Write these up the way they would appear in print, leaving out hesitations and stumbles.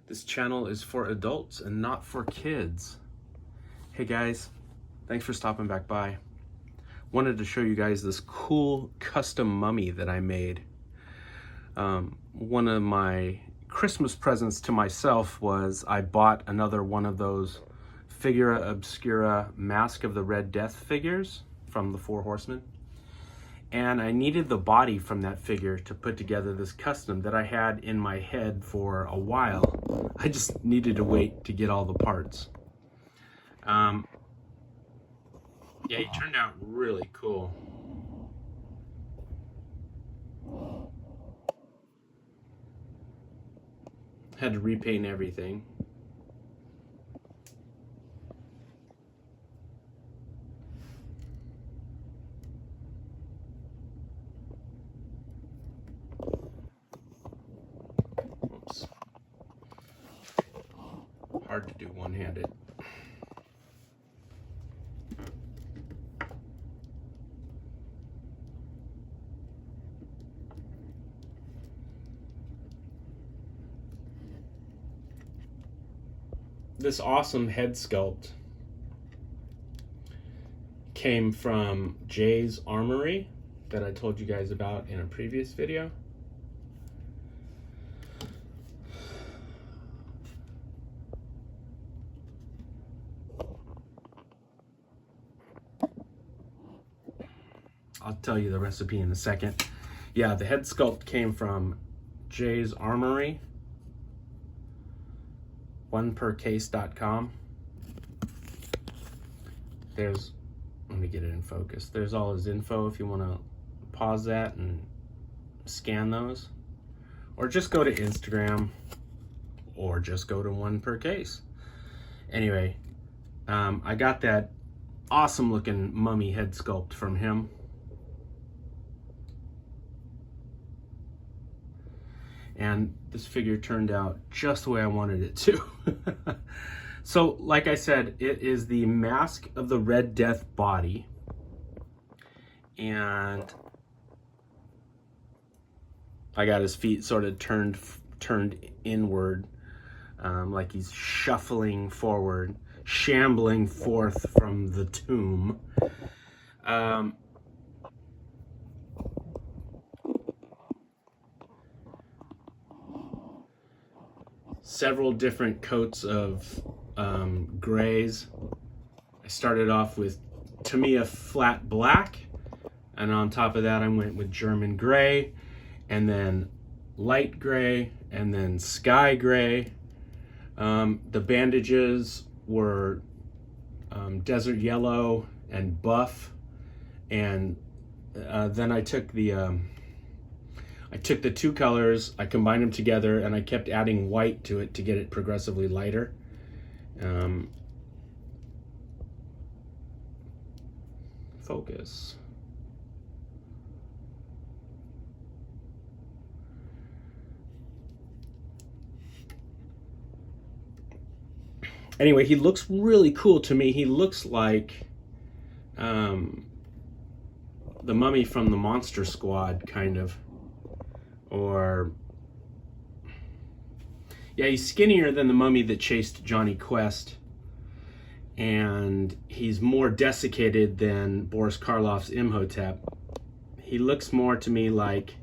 This channel is for adults and not for kids. Hey guys, thanks for stopping back by. Wanted to show you guys this cool custom mummy that I made. One of my Christmas presents to myself was I bought another one of those Figura Obscura Mask of the Red Death figures from the Four Horsemen. And I needed the body from that figure to put together this custom that I had in my head for a while. I just needed to wait to get all the parts. Yeah, he turned out really cool. Had to repaint everything. Oops. Hard to do one-handed. This awesome head sculpt came from Jay's Armory that I told you guys about in a previous video. I'll tell you the recipe in a second. Yeah, the head sculpt came from Jay's Armory. onepercase.com. There's, let me get it in focus. There's all his info if you want to pause that and scan those. Or just go to Instagram, or just go to One Per Case. Anyway, I got that awesome looking mummy head sculpt from him. And this figure turned out just the way I wanted it to. So, like I said, it is the Mask of the Red Death body. And I got his feet sort of turned inward, like he's shuffling forward, shambling forth from the tomb. Several different coats of grays. I started off with Tamiya flat black, and on top of that I went with German gray, and then light gray, and then sky gray. The bandages were desert yellow and buff, and then I took the two colors, I combined them together, and I kept adding white to it to get it progressively lighter. Focus. Anyway, he looks really cool to me. He looks like the mummy from the Monster Squad, kind of. Or, yeah, he's skinnier than the mummy that chased Johnny Quest, and he's more desiccated than Boris Karloff's Imhotep. He looks more to me like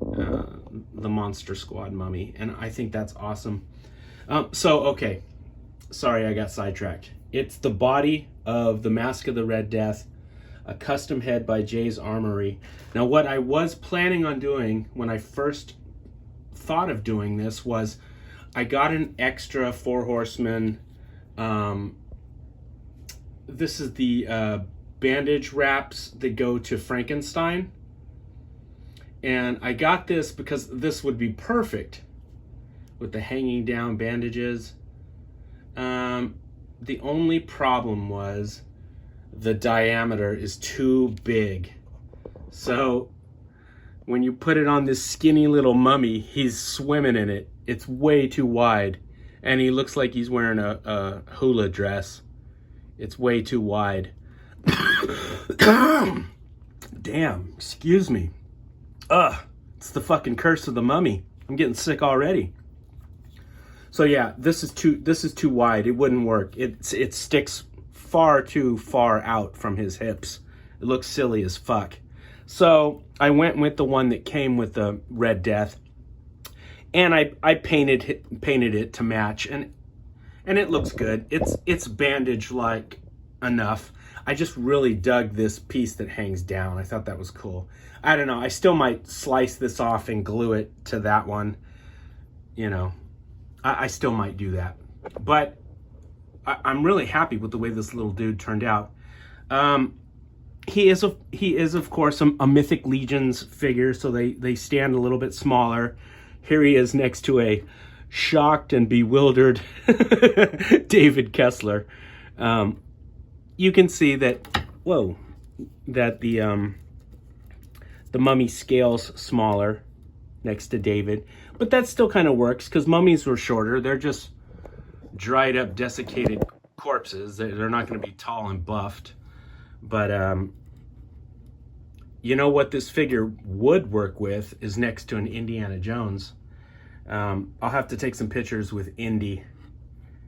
the Monster Squad mummy, and I think that's awesome. Okay, sorry I got sidetracked. It's the body of the Mask of the Red Death, a custom head by Jay's Armory. Now, what I was planning on doing when I first thought of doing this was I got an extra Four Horsemen. This is the bandage wraps that go to Frankenstein. And I got this because this would be perfect with the hanging down bandages. The only problem was the diameter is too big. So when you put it on this skinny little mummy, he's swimming in it. It's way too wide. And he looks like he's wearing a hula dress. It's way too wide. Damn, excuse me. It's the fucking curse of the mummy. I'm getting sick already. So yeah, this is too wide. It wouldn't work. It sticks far too far out from his hips. It looks silly as fuck. So I went with the one that came with the Red Death, and I painted it to match, and it looks good. It's bandage like enough. I just really dug this piece that hangs down. I thought that was cool. I don't know. I still might slice this off and glue it to that one. You know, I still might do that. But I'm really happy with the way this little dude turned out. He is of course a Mythic Legions figure, so they stand a little bit smaller. Here he is next to a shocked and bewildered David Kessler. You can see that, whoa, that the mummy scales smaller next to David, but that still kind of works because mummies were shorter. They're just dried up, desiccated corpses. They're not going to be tall and buffed. But you know what this figure would work with is next to an Indiana Jones. I'll have to take some pictures with Indy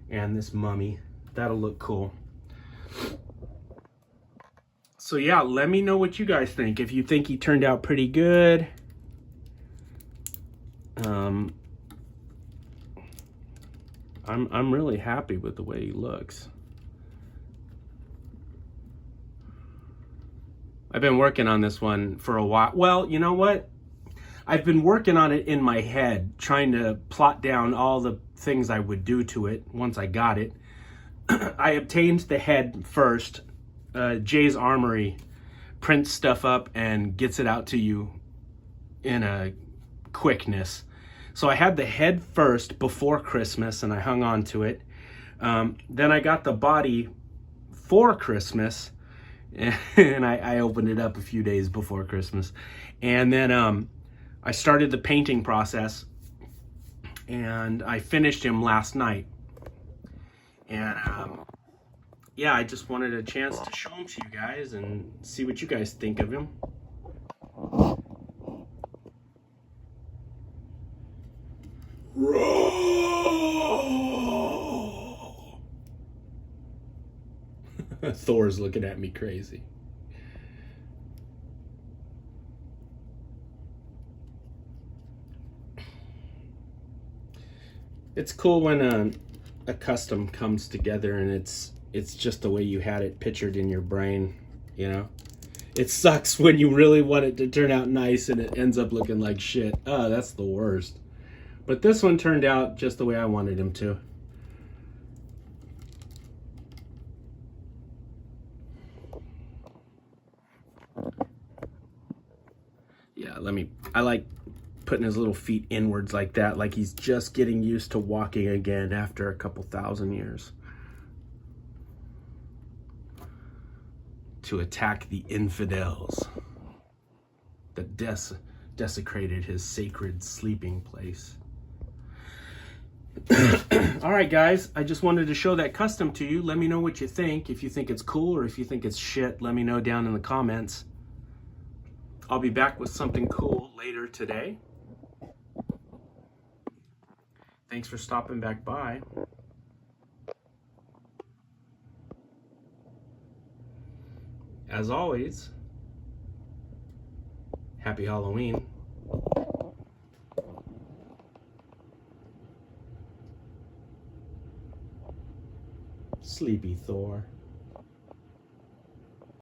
and this mummy. That'll look cool. So yeah, let me know what you guys think. If you think he turned out pretty good. I'm really happy with the way he looks. I've been working on this one for a while. Well, you know what? I've been working on it in my head, trying to plot down all the things I would do to it once I got it. I obtained the head first. Jay's Armory prints stuff up and gets it out to you in a quickness. So I had the head first before Christmas, and I hung on to it. Then I got the body for Christmas, and I opened it up a few days before Christmas. And then I started the painting process, and I finished him last night. And yeah, I just wanted a chance to show him to you guys and see what you guys think of him. Thor's looking at me crazy. It's cool when a custom comes together and it's just the way you had it pictured in your brain, you know? It sucks when you really want it to turn out nice and it ends up looking like shit. Oh, that's the worst. But this one turned out just the way I wanted him to. Yeah, I like putting his little feet inwards like that, like he's just getting used to walking again after a couple thousand years. To attack the infidels that desecrated his sacred sleeping place. All right, guys, I just wanted to show that custom to you. Let me know what you think. If you think it's cool or if you think it's shit, let me know down in the comments. I'll be back with something cool later today. Thanks for stopping back by. As always, happy Halloween. Sleepy Thor.